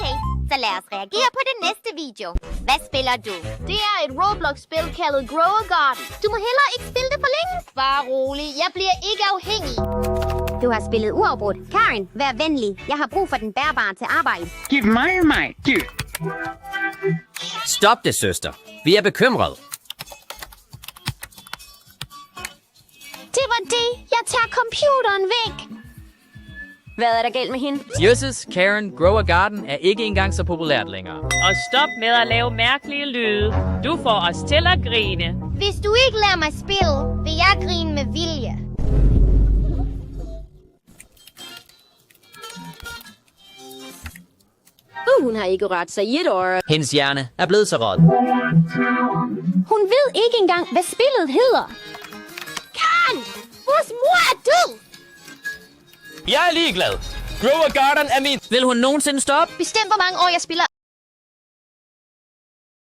Okay, så lad os reagere på den næste video. Hvad spiller du? Det er et Roblox-spil kaldet Grow a Garden. Du må hellere ikke spille det for længe. Bare rolig, jeg bliver ikke afhængig. Du har spillet uafbrudt. Karen, vær venlig. Jeg har brug for den bærbare til arbejde. Giv mig, giv. Stop det, søster. Vi er bekymrede. Det var det. Jeg tager computeren væk. Hvad er der galt med hende? Jøsses, Karen, Grow a Garden er ikke engang så populært længere. Og stop med at lave mærkelige lyde. Du får os til at grine. Hvis du ikke lader mig spille, vil jeg grine med vilje. Hun har ikke rørt sig i et år. Hendes hjerne er blevet så råd. Hun ved ikke engang, hvad spillet hedder. Karen! Vores mor er død! Jeg er ligeglad. Grow a Garden er min... Vil hun nogensinde stoppe? Bestem, hvor mange år jeg spiller